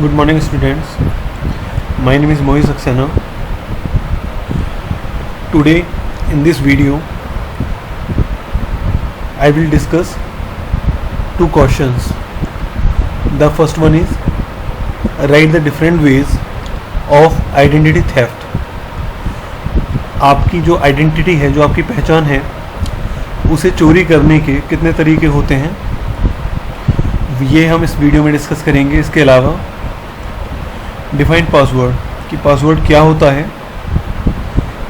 Good morning, students. My name is Mohit Saxena. Today, in this video, I will discuss two questions. The first one is write the different ways of identity theft. आपकी जो identity है, जो आपकी पहचान है, उसे चोरी करने के कितने तरीके होते हैं, ये हम इस वीडियो में डिस्कस करेंगे. इसके अलावा डिफाइन पासवर्ड कि पासवर्ड क्या होता है,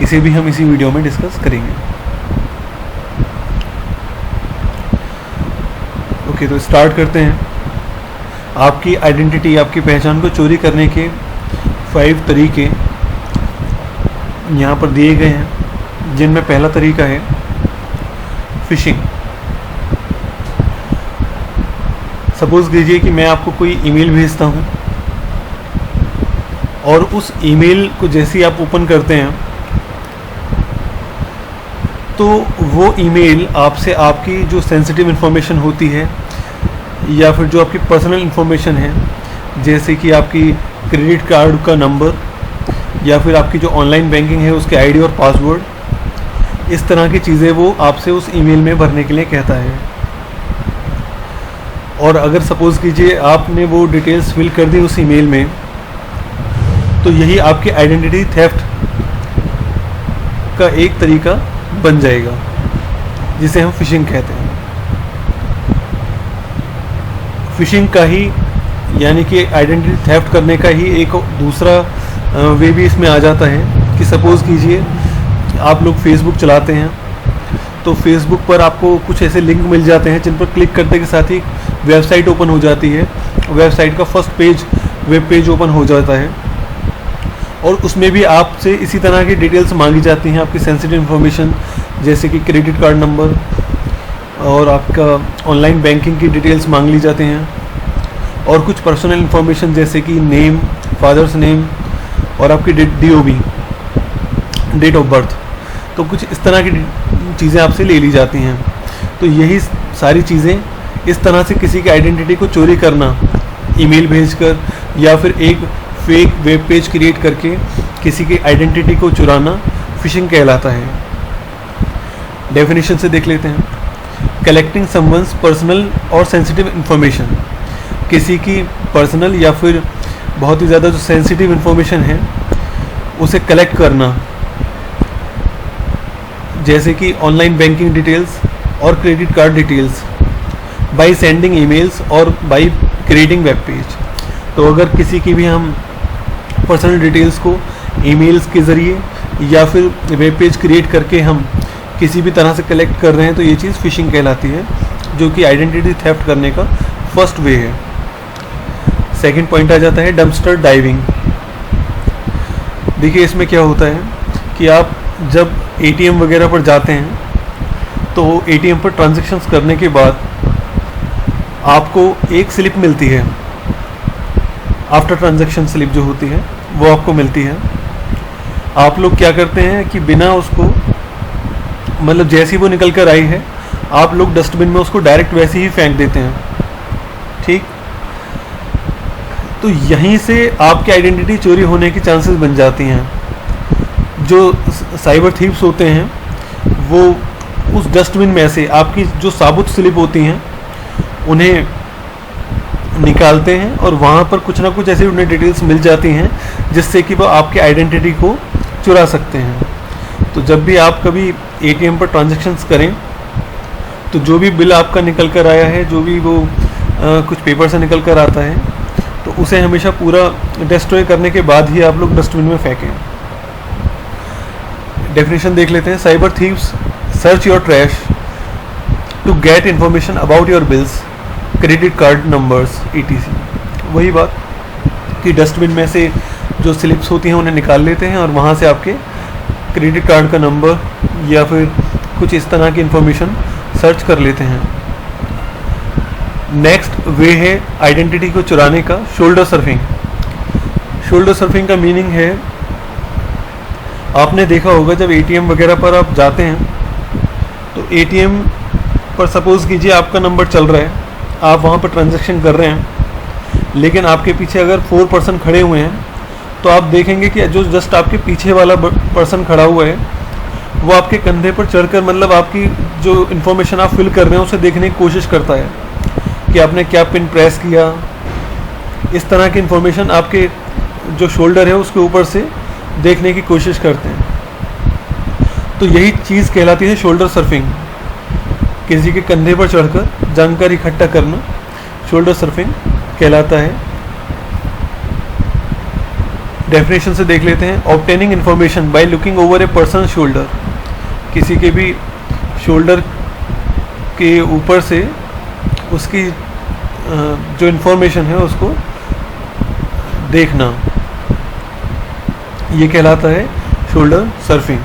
इसे भी हम इसी वीडियो में डिस्कस करेंगे. ओके, तो स्टार्ट करते हैं. आपकी आइडेंटिटी, आपकी पहचान को चोरी करने के 5 तरीके यहाँ पर दिए गए हैं, जिनमें पहला तरीका है फिशिंग. सपोज कीजिए कि मैं आपको कोई ईमेल भेजता हूँ और उस ईमेल को जैसे ही आप ओपन करते हैं तो वो ईमेल आपसे आपकी जो सेंसिटिव इन्फॉर्मेशन होती है या फिर जो आपकी पर्सनल इन्फॉर्मेशन है, जैसे कि आपकी क्रेडिट कार्ड का नंबर या फिर आपकी जो ऑनलाइन बैंकिंग है उसके आईडी और पासवर्ड, इस तरह की चीज़ें वो आपसे उस ईमेल में भरने के लिए कहता है. और अगर सपोज़ कीजिए आपने वो डिटेल्स फिल कर दी उस ईमेल में, तो यही आपकी आइडेंटिटी थेफ्ट का एक तरीका बन जाएगा, जिसे हम फिशिंग कहते हैं. फिशिंग का ही यानी कि आइडेंटिटी थेफ्ट करने का ही एक दूसरा वे भी इसमें आ जाता है कि सपोज़ कीजिए आप लोग फेसबुक चलाते हैं, तो फेसबुक पर आपको कुछ ऐसे लिंक मिल जाते हैं जिन पर क्लिक करने के साथ ही वेबसाइट ओपन हो जाती है. वेबसाइट का first page, web page open हो जाता है और उसमें भी आपसे इसी तरह की डिटेल्स मांगी जाती हैं, आपकी सेंसिटिव इन्फॉर्मेशन जैसे कि क्रेडिट कार्ड नंबर और आपका ऑनलाइन बैंकिंग की डिटेल्स मांग ली जाते हैं, और कुछ पर्सनल इन्फॉर्मेशन जैसे कि नेम, फादर्स नेम और आपकी DOB, डेट ऑफ बर्थ. तो कुछ इस तरह की चीज़ें आपसे ले ली जाती हैं. तो यही सारी चीज़ें, इस तरह से किसी की आइडेंटिटी को चोरी करना, ईमेल भेजकर या फिर एक फेक वेब पेज क्रिएट करके किसी की आइडेंटिटी को चुराना, फिशिंग कहलाता है. डेफिनेशन से देख लेते हैं. कलेक्टिंग समवन्स पर्सनल और सेंसिटिव इन्फॉर्मेशन, किसी की पर्सनल या फिर बहुत ही ज़्यादा जो सेंसिटिव इन्फॉर्मेशन है उसे कलेक्ट करना, जैसे कि ऑनलाइन बैंकिंग डिटेल्स और credit card details, by sending emails और बाय क्रिएटिंग वेब पेज. तो अगर किसी की भी हम पर्सनल डिटेल्स को ईमेल्स के ज़रिए या फिर वेब पेज क्रिएट करके हम किसी भी तरह से कलेक्ट कर रहे हैं, तो ये चीज़ फिशिंग कहलाती है, जो कि आइडेंटिटी थेफ्ट करने का फर्स्ट वे है. सेकंड पॉइंट आ जाता है डंपस्टर डाइविंग. देखिए इसमें क्या होता है कि आप जब ATM वगैरह पर जाते हैं तो ATM पर ट्रांजैक्शंस करने के बाद आपको एक स्लिप मिलती है, आफ्टर ट्रांजैक्शन स्लिप जो होती है वो आपको मिलती है. आप लोग क्या करते हैं कि बिना उसको, मतलब जैसी वो निकल कर आई है, आप लोग डस्टबिन में उसको डायरेक्ट वैसे ही फेंक देते हैं. ठीक, तो यहीं से आपकी आइडेंटिटी चोरी होने की चांसेस बन जाती हैं. जो साइबर थीव्स होते हैं वो उस डस्टबिन में से आपकी जो साबुत स्लिप होती हैं उन्हें निकालते हैं और वहाँ पर कुछ ना कुछ ऐसी उन्हें डिटेल्स मिल जाती हैं जिससे कि वो आपकी आइडेंटिटी को चुरा सकते हैं. तो जब भी आप कभी ATM पर ट्रांजैक्शंस करें तो जो भी बिल आपका निकल कर आया है, जो भी वो कुछ पेपर से निकल कर आता है, तो उसे हमेशा पूरा डिस्ट्रॉय करने के बाद ही आप लोग डस्टबिन में फेंकें. डेफिनेशन देख लेते हैं. Cyber thieves search your trash to get information about your bills, credit card numbers etc. वही बात कि डस्टबिन में से जो स्लिप्स होती हैं उन्हें निकाल लेते हैं और वहाँ से आपके क्रेडिट कार्ड का नंबर या फिर कुछ इस तरह की इन्फॉर्मेशन सर्च कर लेते हैं. नेक्स्ट वे है आइडेंटिटी को चुराने का, शोल्डर सर्फिंग. शोल्डर सर्फिंग का मीनिंग है, आपने देखा होगा जब ATM वगैरह पर आप जाते हैं तो ATM पर सपोज़ कीजिए आपका नंबर चल रहा है, आप वहाँ पर ट्रांजैक्शन कर रहे हैं, लेकिन आपके पीछे अगर 4 पर्सन खड़े हुए हैं तो आप देखेंगे कि जो जस्ट आपके पीछे वाला पर्सन खड़ा हुआ है वो आपके कंधे पर चढ़कर मतलब आपकी जो इन्फॉर्मेशन आप फिल कर रहे हैं उसे देखने की कोशिश करता है कि आपने क्या पिन प्रेस किया। इस तरह की इन्फॉर्मेशन आपके जो शोल्डर है उसके ऊपर से देखने की कोशिश करते हैं। तो यही चीज़ कहलाती है शोल्डर सर्फिंग, किसी के कंधे पर चढ़कर जानकारी इकट्ठा करना शोल्डर सर्फिंग कहलाता है। डेफिनेशन से देख लेते हैं। Obtaining information by looking over a person shoulder, किसी के भी शोल्डर के ऊपर से उसकी जो इन्फॉर्मेशन है उसको देखना, ये कहलाता है शोल्डर सर्फिंग।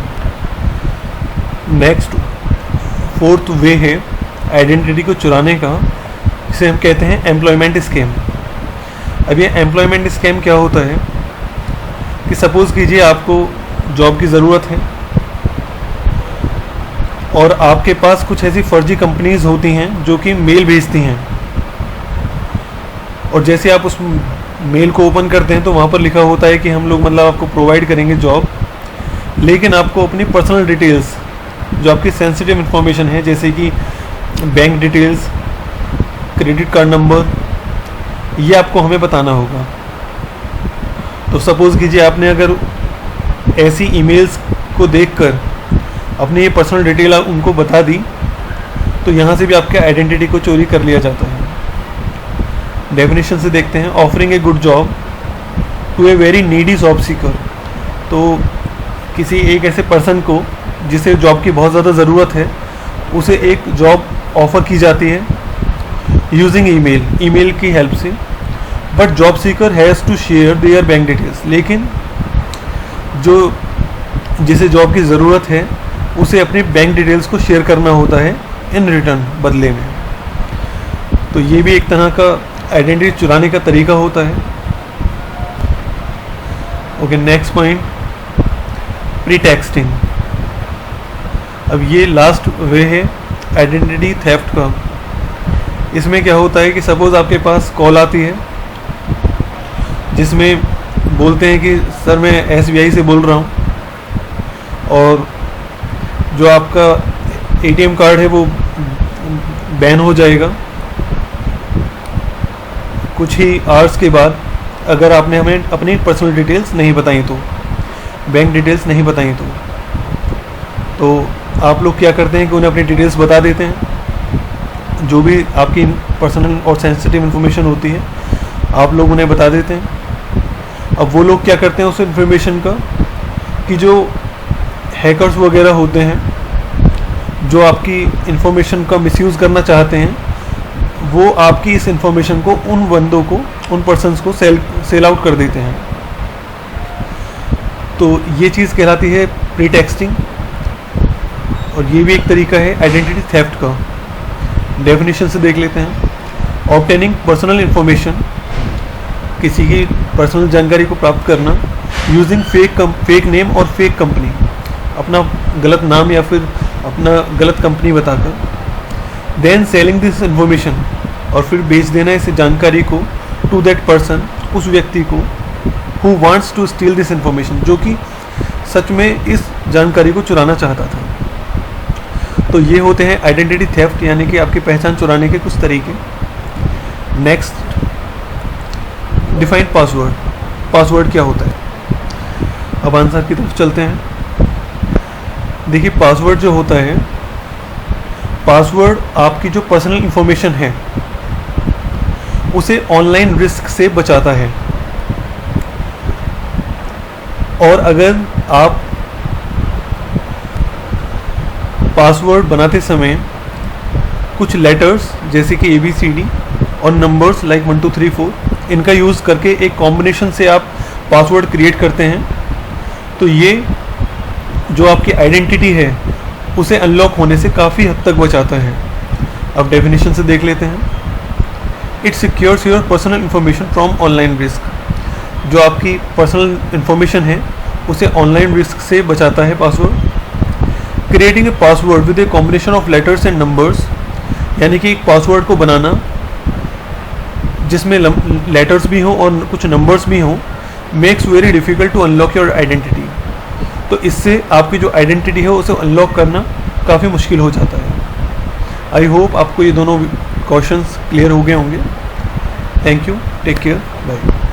नेक्स्ट 4th वे है आइडेंटिटी को चुराने का, जिसे हम कहते हैं एम्प्लॉयमेंट स्कैम। अब ये एम्प्लॉयमेंट स्कैम क्या होता है कि सपोज़ कीजिए आपको जॉब की ज़रूरत है और आपके पास कुछ ऐसी फर्जी कंपनीज होती हैं जो कि मेल भेजती हैं, और जैसे आप उस मेल को ओपन करते हैं तो वहाँ पर लिखा होता है कि हम लोग मतलब आपको प्रोवाइड करेंगे जॉब, लेकिन आपको अपनी पर्सनल डिटेल्स जो आपकी सेंसिटिव इन्फॉर्मेशन है जैसे कि bank details, credit card number, ये आपको हमें बताना होगा। तो सपोज़ कीजिए आपने अगर ऐसी ईमेल्स को देखकर अपनी ये पर्सनल डिटेल उनको बता दी तो यहाँ से भी आपके आइडेंटिटी को चोरी कर लिया जाता है। डेफिनेशन से देखते हैं। Offering a good job to a very needy job seeker, तो किसी एक ऐसे पर्सन को जिसे जॉब की बहुत ज़्यादा ज़रूरत है उसे एक जॉब ऑफ़र की जाती है यूजिंग ईमेल की हेल्प से। But job seeker has to share their bank details, लेकिन जो जिसे जॉब की ज़रूरत है उसे अपनी बैंक डिटेल्स को शेयर करना होता है इन रिटर्न, बदले में। तो ये भी एक तरह का आइडेंटिटी चुराने का तरीका होता है। Okay, next point pretexting. अब ये लास्ट वे है आइडेंटिटी थेफ्ट का। इसमें क्या होता है कि सपोज़ आपके पास कॉल आती है जिसमें बोलते हैं कि सर मैं SBI से बोल रहा हूँ और जो आपका ATM कार्ड है वो बैन हो जाएगा कुछ ही आवर्स के बाद, अगर आपने हमें अपनी पर्सनल डिटेल्स नहीं बताई तो, बैंक डिटेल्स नहीं बताई तो आप लोग क्या करते हैं कि उन्हें अपनी डिटेल्स बता देते हैं। जो भी आपकी पर्सनल और सेंसिटिव इन्फॉर्मेशन होती है आप लोग उन्हें बता देते हैं। अब वो लोग क्या करते हैं उस इन्फॉर्मेशन का कि जो हैकर्स वगैरह होते हैं जो आपकी इन्फॉर्मेशन का मिसयूज़ करना चाहते हैं, वो आपकी इस इन्फॉर्मेशन को उन बंदों को, उन पर्सन्स को सेल आउट कर देते हैं। तो ये चीज़ कहलाती है प्रीटेक्सटिंग, और ये भी एक तरीका है आइडेंटिटी थेफ्ट का। डेफिनेशन से देख लेते हैं। ऑब्टेनिंग पर्सनल इन्फॉर्मेशन, किसी की पर्सनल जानकारी को प्राप्त करना यूजिंग फेक नेम और फेक कंपनी, अपना गलत नाम या फिर अपना गलत कंपनी बताकर, देन सेलिंग दिस इन्फॉर्मेशन, और फिर बेच देना इस जानकारी को टू दैट पर्सन, उस व्यक्ति को who wants to steal this information, जो कि सच में इस जानकारी को चुराना चाहता था। तो ये होते हैं आइडेंटिटी थेफ्ट, यानी कि आपकी पहचान चुराने के कुछ तरीके। Next, define password. पासवर्ड क्या होता है? अब आंसर की तरफ चलते हैं। देखिए, पासवर्ड जो होता है, पासवर्ड आपकी जो पर्सनल इंफॉर्मेशन है उसे ऑनलाइन रिस्क से बचाता है। और अगर आप पासवर्ड बनाते समय कुछ लेटर्स जैसे कि ABCD और नंबर्स लाइक 1 2 3 4 इनका यूज़ करके एक कॉम्बिनेशन से आप पासवर्ड क्रिएट करते हैं, तो ये जो आपकी आइडेंटिटी है उसे अनलॉक होने से काफ़ी हद तक बचाता है। अब डेफिनेशन से देख लेते हैं। It secures your personal information from online risk. जो आपकी पर्सनल इन्फॉर्मेशन है उसे ऑनलाइन रिस्क से बचाता है password. Creating a password with a combination of letters and numbers, यानी कि एक पासवर्ड को बनाना जिसमें लेटर्स भी हों और कुछ नंबर्स भी हों, makes very difficult to unlock your identity. तो इससे आपकी जो आइडेंटिटी है उसे अनलॉक करना काफ़ी मुश्किल हो जाता है। आई होप आपको ये दोनों क्वेश्चंस क्लियर हो गए होंगे। Thank you, take care, bye.